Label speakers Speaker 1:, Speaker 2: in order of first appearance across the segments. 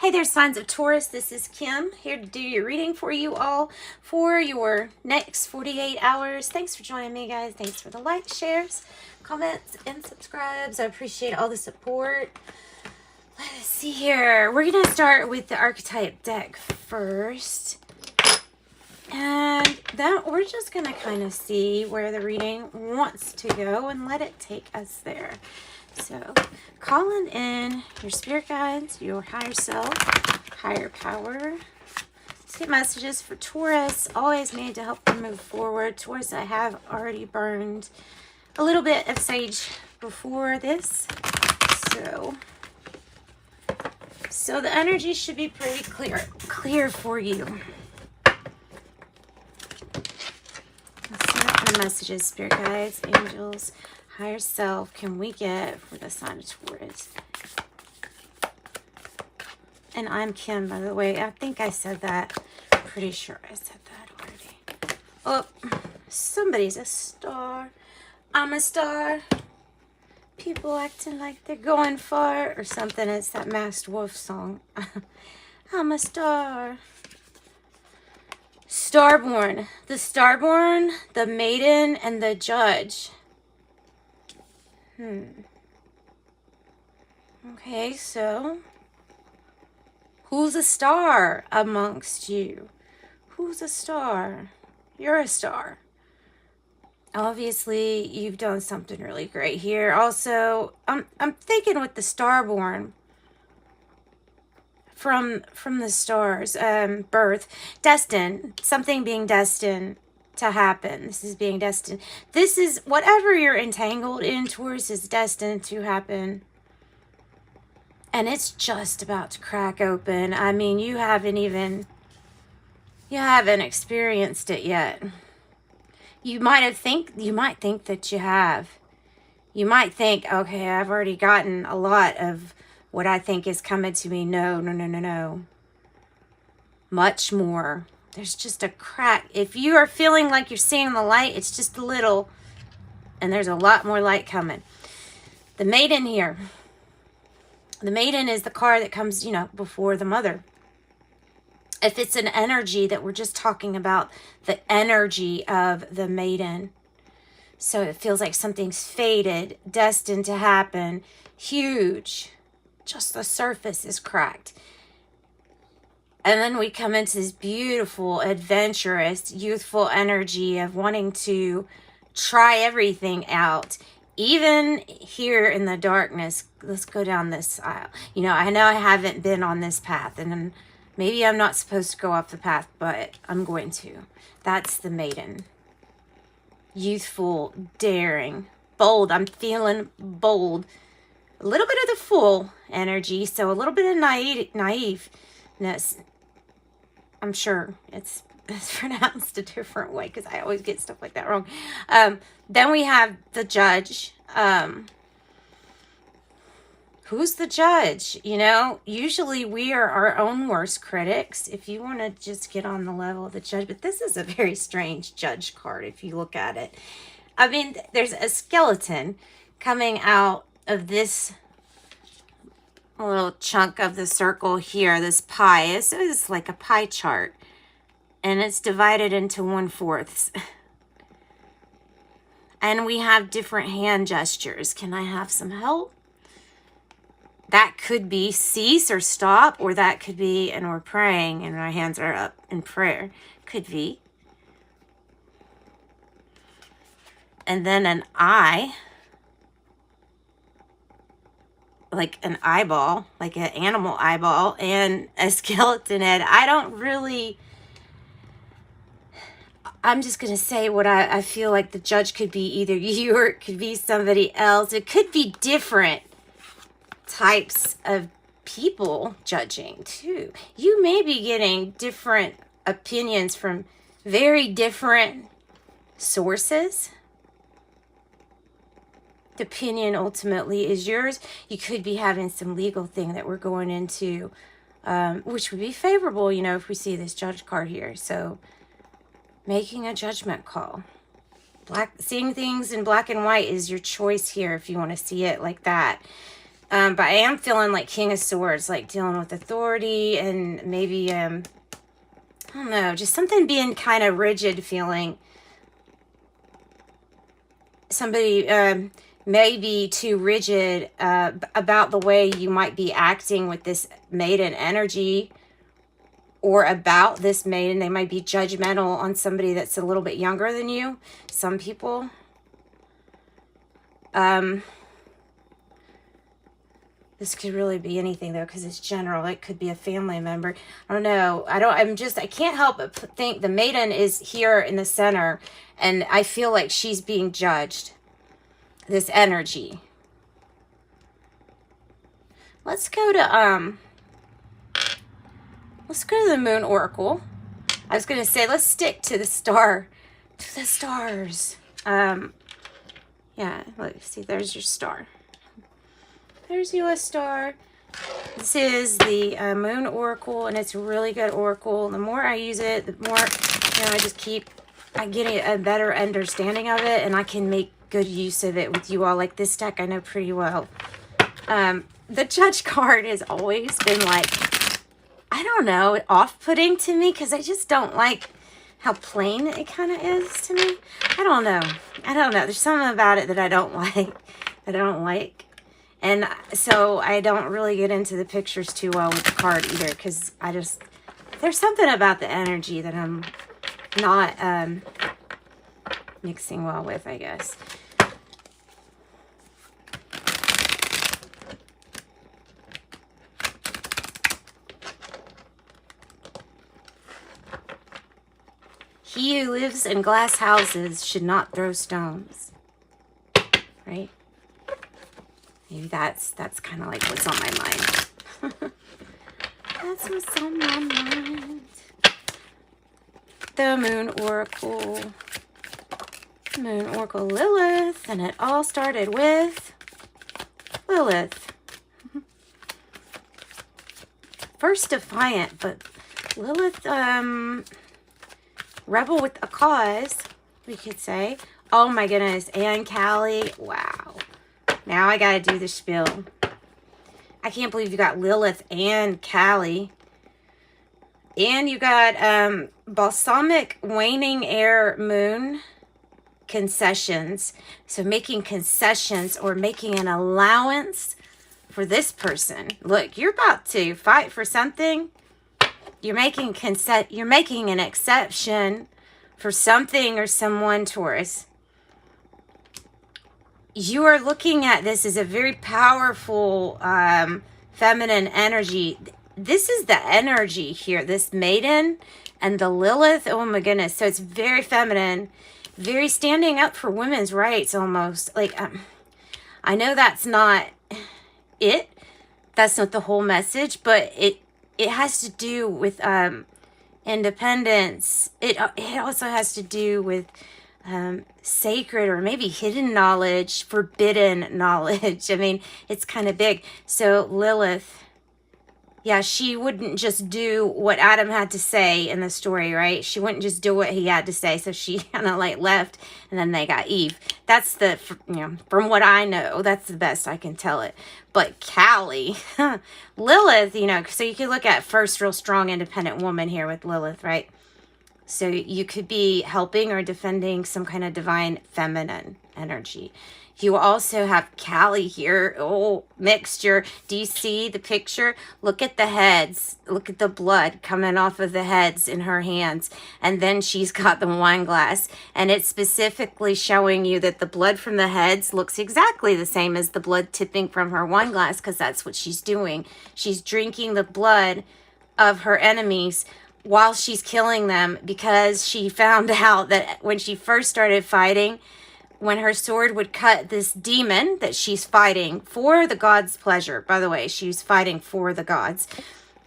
Speaker 1: Hey there, signs of Taurus. This is Kim here to do your reading for you all for your next 48 hours. Thanks for joining me, guys. Thanks for the likes, shares, comments, and subscribes. I appreciate all the support. Let's see here. We're going to start with the Archetype deck first. And then we're just going to kind of see where the reading wants to go and let it take us there. So, calling in your spirit guides, your higher self, higher power. Let's get messages for Taurus, always made to help them move forward. Taurus, I have already burned a little bit of sage before this. So the energy should be pretty clear for you. Let's see what kind of messages, spirit guides, angels, higher self can we get for the sign of Taurus? And I'm Kim, by the way. I think I said that. I'm pretty sure I said that already. Oh, somebody's a star. I'm a star. People acting like they're going far or something. It's that Masked Wolf song. I'm a star. Starborn. The Starborn, the Maiden, and the Judge. Okay, so who's a star amongst you? Who's a star? You're a star. Obviously, you've done something really great here. Also, I'm thinking with the Starborn from the stars, birth, destined, something being destined to happen. This is being destined. This is whatever you're entangled in, Taurus, is destined to happen. And it's just about to crack open. I mean, you haven't experienced it yet. You might think that you have. You might think, okay, I've already gotten a lot of what I think is coming to me. No. Much more. There's just a crack. If you are feeling like you're seeing the light, it's just a little, and there's a lot more light coming. The Maiden here. The Maiden is the card that comes, before the Mother. If it's an energy that we're just talking about, the energy of the Maiden. So it feels like something's fated, destined to happen, huge. Just the surface is cracked. And then we come into this beautiful, adventurous, youthful energy of wanting to try everything out. Even here in the darkness, let's go down this aisle. I know I haven't been on this path, and maybe I'm not supposed to go off the path, but I'm going to. That's the Maiden. Youthful, daring, bold. I'm feeling bold. A little bit of the Fool energy, so a little bit of naiveness. I'm sure it's pronounced a different way because I always get stuff like that wrong. Then we have the Judge. Who's the Judge? Usually we are our own worst critics. If you want to just get on the level of the Judge. But this is a very strange Judge card if you look at it. I mean, there's a skeleton coming out of this little chunk of the circle here, this pie. This is like a pie chart, and it's divided into 1/4. And we have different hand gestures. Can I have some help? That could be cease or stop, or that could be, and we're praying and our hands are up in prayer. Could be. And then an eye. Like an eyeball, like an animal eyeball, and a skeleton head. I'm just going to say what I feel like the Judge could be either you or it could be somebody else. It could be different types of people judging too. You may be getting different opinions from very different sources. The opinion ultimately is yours. You could be having some legal thing that we're going into, which would be favorable, if we see this Judge card here. So making a judgment call. Seeing things in black and white is your choice here if you want to see it like that. But I am feeling like King of Swords, like dealing with authority and maybe, I don't know, just something being kind of rigid feeling. Somebody may be too rigid about the way you might be acting with this maiden energy, or about this maiden. They might be judgmental on somebody that's a little bit younger than you. Some people. This could really be anything though, because it's general. It could be a family member. I don't know. I can't help but think the maiden is here in the center, and I feel like she's being judged. This energy. Let's go to the Moon Oracle. I was going to say, let's stick to the stars. Yeah, look, see, there's your star. There's you a star. This is the Moon Oracle, and it's a really good oracle. The more I use it, the more, I get a better understanding of it, and I can make good use of it with you all. Like this deck I know pretty well. The Judge card has always been like, I don't know, off-putting to me, because I just don't like how plain it kind of is to me. I don't know. There's something about it that I don't like. And so I don't really get into the pictures too well with the card either, because there's something about the energy that I'm not mixing well with, I guess. He who lives in glass houses should not throw stones. Right? Maybe that's kind of like what's on my mind. That's what's on my mind. The Moon Oracle. Moon Oracle Lilith. And it all started with Lilith. First defiant, but Lilith, rebel with a cause, we could say. Oh my goodness. And Kali. Wow. Now I gotta do the spiel. I can't believe you got Lilith and Kali. And you got balsamic waning air moon concessions. So making concessions or making an allowance for this person. Look, you're about to fight for something. You're making an exception for something or someone, Taurus. You are looking at this as a very powerful feminine energy. This is the energy here, this maiden and the Lilith. Oh my goodness. So it's very feminine, very standing up for women's rights almost. Like, I know that's not it. That's not the whole message, but it has to do with independence. It also has to do with sacred or maybe hidden knowledge, forbidden knowledge. I mean, it's kind of big. So Lilith, yeah, she wouldn't just do what Adam had to say in the story, right? She wouldn't just do what he had to say. So she kind of like left, and then they got Eve. That's from what I know, that's the best I can tell it. But Kali, Lilith, so you could look at first real strong independent woman here with Lilith, right? So you could be helping or defending some kind of divine feminine energy. You also have Kali here. Oh, mixture. Do you see the picture? Look at the heads. Look at the blood coming off of the heads in her hands. And then she's got the wine glass. And it's specifically showing you that the blood from the heads looks exactly the same as the blood tipping from her wine glass, because that's what she's doing. She's drinking the blood of her enemies while she's killing them, because she found out that when she first started fighting, when her sword would cut this demon that she's fighting for the gods' pleasure. By the way, she's fighting for the gods.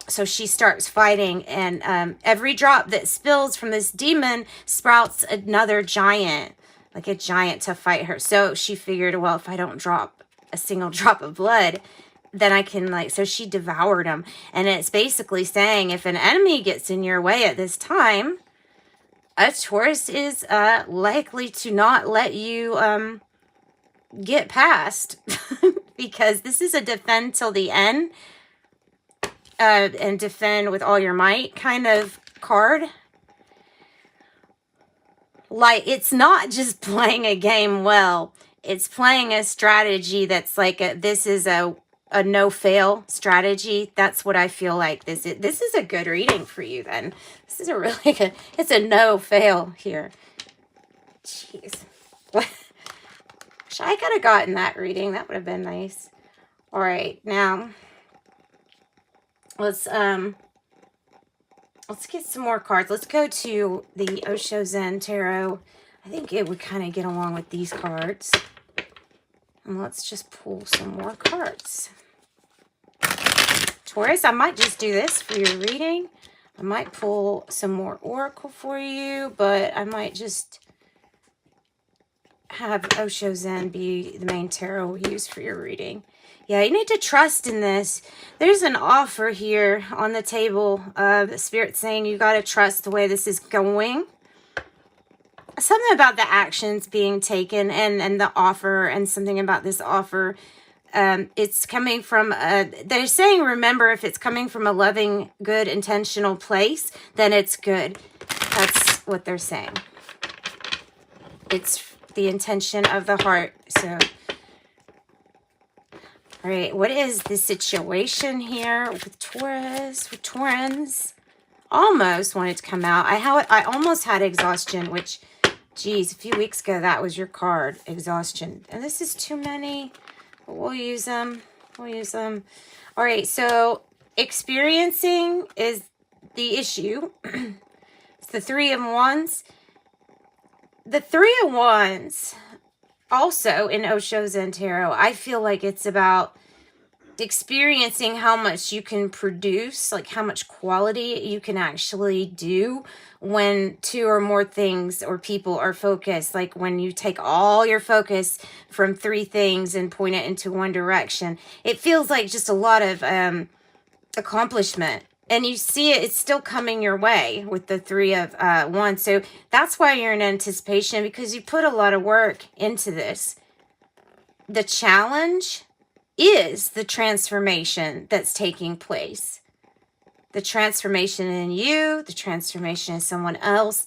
Speaker 1: So she starts fighting, and every drop that spills from this demon sprouts another giant, like a giant to fight her. So she figured, well, if I don't drop a single drop of blood, then I can so she devoured them. And it's basically saying, if an enemy gets in your way at this time, a Taurus is likely to not let you get past because this is a defend till the end and defend with all your might kind of card. Like, it's not just playing a game well. It's playing a strategy that's like this is a no-fail strategy. That's what I feel like this is. This is a good reading for you then. This is a really good, it's a no-fail here. Jeez. What? Wish I could have gotten that reading. That would have been nice. All right, now let's get some more cards. Let's go to the Osho Zen Tarot. I think it would kind of get along with these cards. And let's just pull some more cards. Taurus, I might just do this for your reading. I might pull some more oracle for you, but I might just have Osho Zen be the main tarot we use for your reading. Yeah, you need to trust in this. There's an offer here on the table. The Spirit's saying you got to trust the way this is going. Something about the actions being taken and the offer, and something about this offer. It's coming from, they're saying, remember, if it's coming from a loving, good, intentional place, then it's good. That's what they're saying. It's the intention of the heart. So, all right, what is the situation here with Taurus, with Taurans? Almost wanted to come out. I almost had exhaustion, which, geez, a few weeks ago, that was your card, exhaustion. And this is too many. But we'll use them. We'll use them. All right, so experiencing is the issue. It's the Three of Wands. The Three of Wands, also in Osho Zen Tarot, I feel like it's about experiencing how much you can produce, like how much quality you can actually do when two or more things or people are focused. Like when you take all your focus from three things and point it into one direction, it feels like just a lot of accomplishment. And you see it, it's still coming your way with the Three of Wands. So that's why you're in anticipation, because you put a lot of work into this. The challenge is the transformation that's taking place. The transformation in you, the transformation in someone else.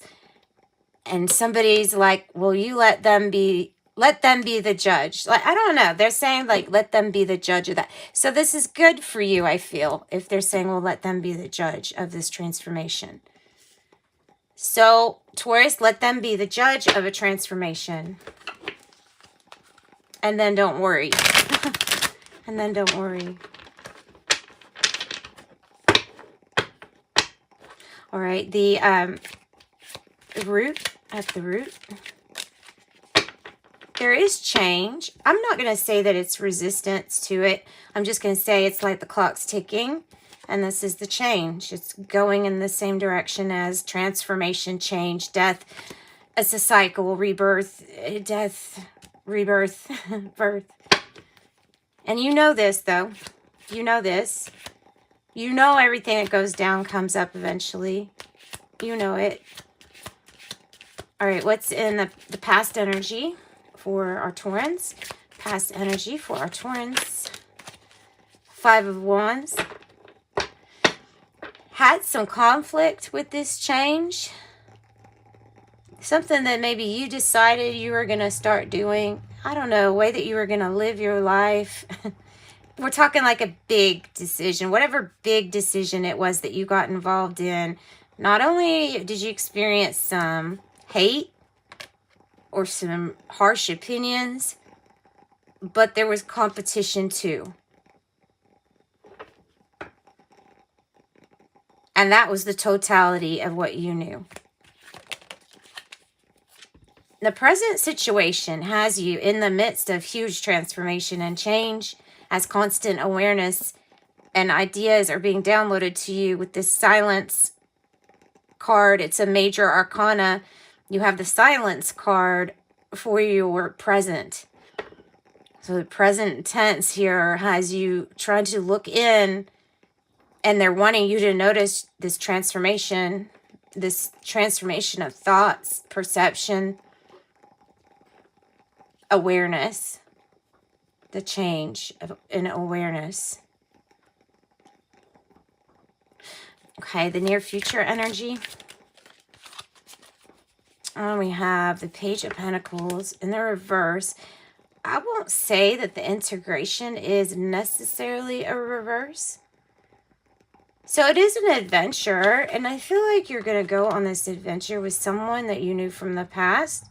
Speaker 1: And somebody's like, well, you let them be the judge. Like, I don't know. They're saying, like, let them be the judge of that. So this is good for you, I feel, if they're saying, well, let them be the judge of this transformation. So, Taurus, let them be the judge of a transformation. And then don't worry. And then don't worry. All right, the root, at the root, there is change. I'm not going to say that it's resistance to it. I'm just going to say it's like the clock's ticking, and this is the change. It's going in the same direction as transformation, change, death. It's a cycle, rebirth, death, rebirth, birth. And you know this, though. You know this. You know everything that goes down comes up eventually. You know it. All right, what's in the past energy for our Taurans? Past energy for our Taurans. Five of Wands. Had some conflict with this change. Something that maybe you decided you were going to start doing. I don't know, a way that you were going to live your life. We're talking like a big decision. Whatever big decision it was that you got involved in. Not only did you experience some hate or some harsh opinions, but there was competition too. And that was the totality of what you knew. The present situation has you in the midst of huge transformation and change, as constant awareness and ideas are being downloaded to you with this silence card. It's a major arcana. You have the silence card for your present. So the present tense here has you trying to look in, and they're wanting you to notice this transformation of thoughts, perception, awareness. the change in awareness. Okay, the near future energy. We have the Page of Pentacles in the reverse. I won't say that the integration is necessarily a reverse. So it is an adventure, and I feel like you're going to go on this adventure with someone that you knew from the past,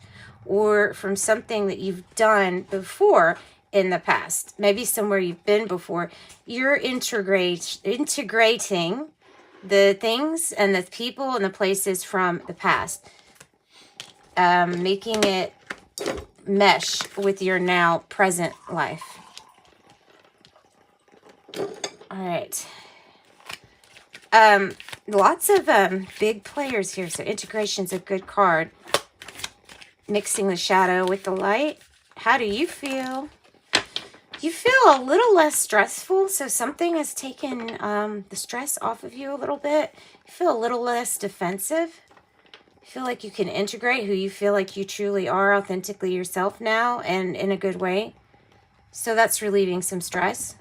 Speaker 1: or from something that you've done before in the past. Maybe somewhere you've been before. You're integrating the things and the people and the places from the past. Making it mesh with your now present life. All right. Lots of big players here. So integration's a good card. Mixing the shadow with the light. How do you feel? You feel a little less stressful. So something has taken the stress off of you a little bit. You feel a little less defensive. You feel like you can integrate who you feel like you truly are authentically yourself now, and in a good way. So that's relieving some stress.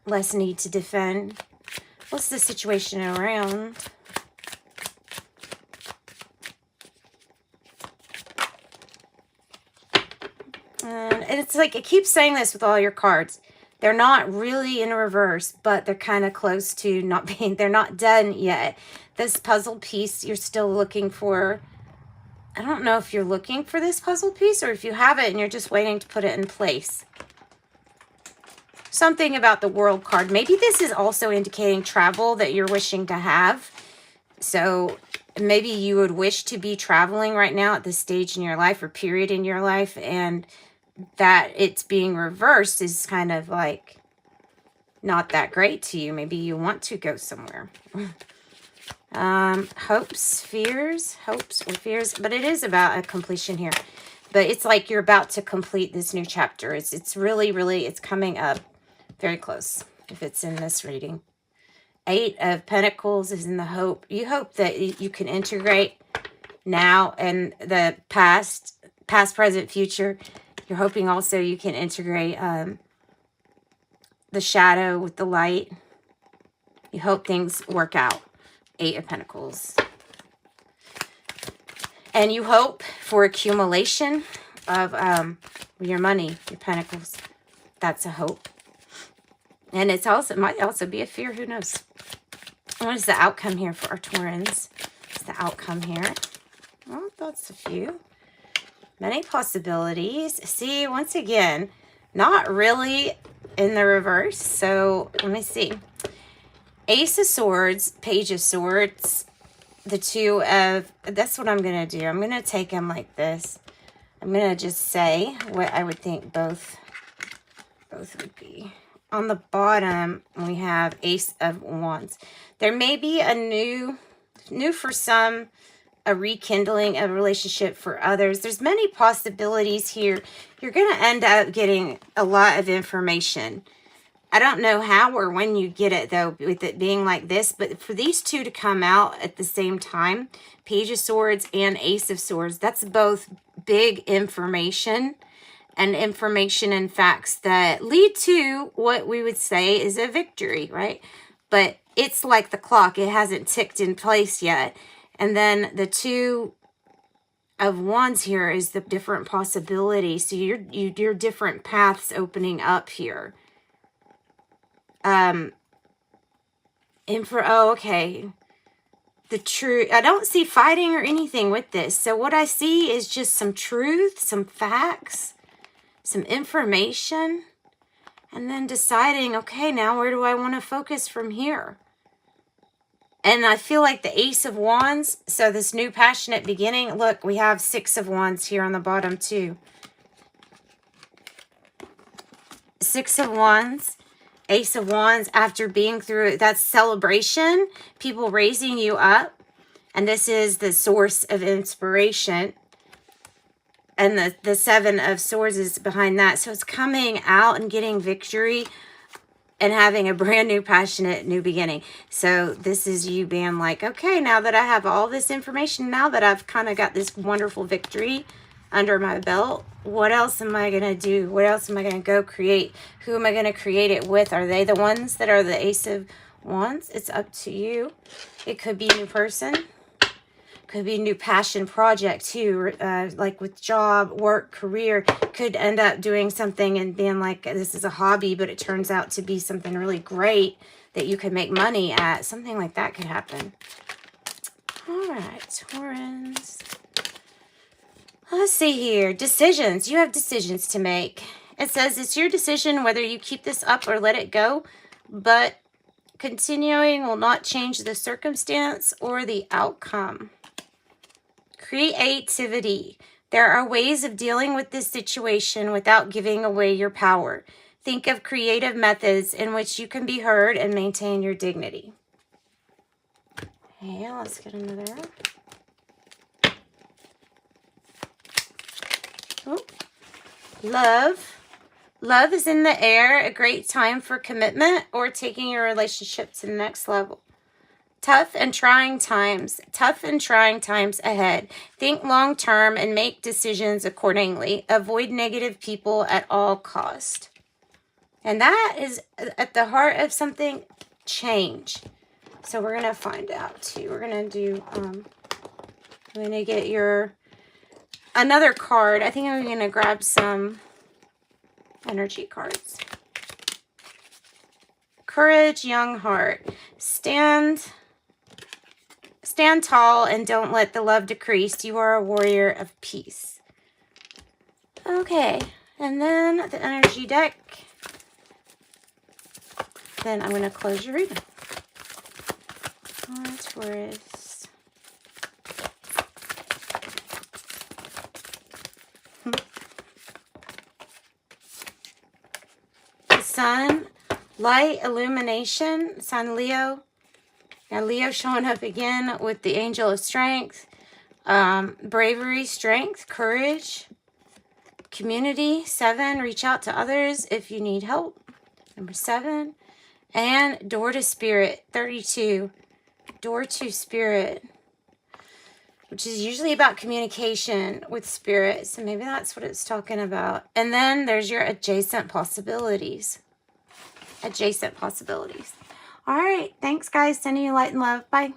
Speaker 1: Less need to defend. What's the situation around? And it's like, it keeps saying this with all your cards. They're not really in reverse, but they're kind of close to not being, they're not done yet. This puzzle piece you're still looking for. I don't know if you're looking for this puzzle piece or if you have it and you're just waiting to put it in place. Something about the World card. Maybe this is also indicating travel that you're wishing to have. So maybe you would wish to be traveling right now at this stage in your life or period in your life, and that it's being reversed is kind of like not that great to you. Maybe you want to go somewhere. Hopes or fears, but it is about a completion here. But it's like you're about to complete this new chapter. It's really, it's coming up very close if it's in this reading. 8 of Pentacles is in the hope. You hope that you can integrate now and the past, present, future. You're hoping also you can integrate the shadow with the light. You hope things work out. 8 of Pentacles. And you hope for accumulation of your money, your Pentacles. That's a hope. And it might also be a fear. Who knows? What is the outcome here for our Taurans? What's the outcome here? Well, that's a few. Many possibilities. See, once again, not really in the reverse. So let me see. Ace of Swords, Page of Swords, the 2 of, that's what I'm going to do. I'm going to take them like this. I'm going to just say what I would think both would be. On the bottom, we have Ace of Wands. There may be a new for some, a rekindling of a relationship for others. There's many possibilities here. You're going to end up getting a lot of information. I don't know how or when you get it, though, with it being like this. But for these two to come out at the same time, Page of Swords and Ace of Swords, that's both big information. And information and facts that lead to what we would say is a victory, right? But it's like the clock. It hasn't ticked in place yet. And then the 2 of Wands here is the different possibilities. So your different paths opening up here. Okay. The truth. I don't see fighting or anything with this. So what I see is just some truth, some facts, some information, and then deciding, okay, now where do I want to focus from here? And I feel like the Ace of Wands, so this new passionate beginning, look, we have 6 of Wands here on the bottom too. 6 of Wands, Ace of Wands, after being through that celebration, people raising you up, and this is the source of inspiration. And the 7 of Swords is behind that. So it's coming out and getting victory and having a brand new, passionate, new beginning. So this is you being like, okay, now that I have all this information, now that I've kind of got this wonderful victory, under my belt. What else am I going to do? What else am I going to go create? Who am I going to create it with? Are they the ones that are the Ace of Wands? It's up to you. It could be a new person. Could be a new passion project too, like with job, work, career. Could end up doing something and being like, this is a hobby, but it turns out to be something really great that you could make money at. Something like that could happen. All right, Taurans. Let's see here. Decisions. You have decisions to make. It says it's your decision whether you keep this up or let it go, but continuing will not change the circumstance or the outcome. Creativity. There are ways of dealing with this situation without giving away your power. Think of creative methods in which you can be heard and maintain your dignity. Okay, let's get another. Oh. Love. Love is in the air, a great time for commitment or taking your relationship to the next level. Tough and trying times. Tough and trying times ahead. Think long term and make decisions accordingly. Avoid negative people at all cost. And that is at the heart of something, change. So we're going to find out too. We're going to do, I'm going to get your, another card. I think I'm going to grab some energy cards. Courage, young heart. Stand tall and don't let the love decrease. You are a warrior of peace. Okay, and then the energy deck. Then I'm going to close your reading. Taurus. The sun, light, illumination, Sun Leo. Now Leo showing up again with the Angel of Strength, bravery, strength, courage, community. 7, reach out to others if you need help. Number 7. And door to spirit, 32. Door to spirit, which is usually about communication with spirit. So maybe that's what it's talking about. And then there's your adjacent possibilities. Adjacent possibilities. All right. Thanks, guys. Sending you light and love. Bye.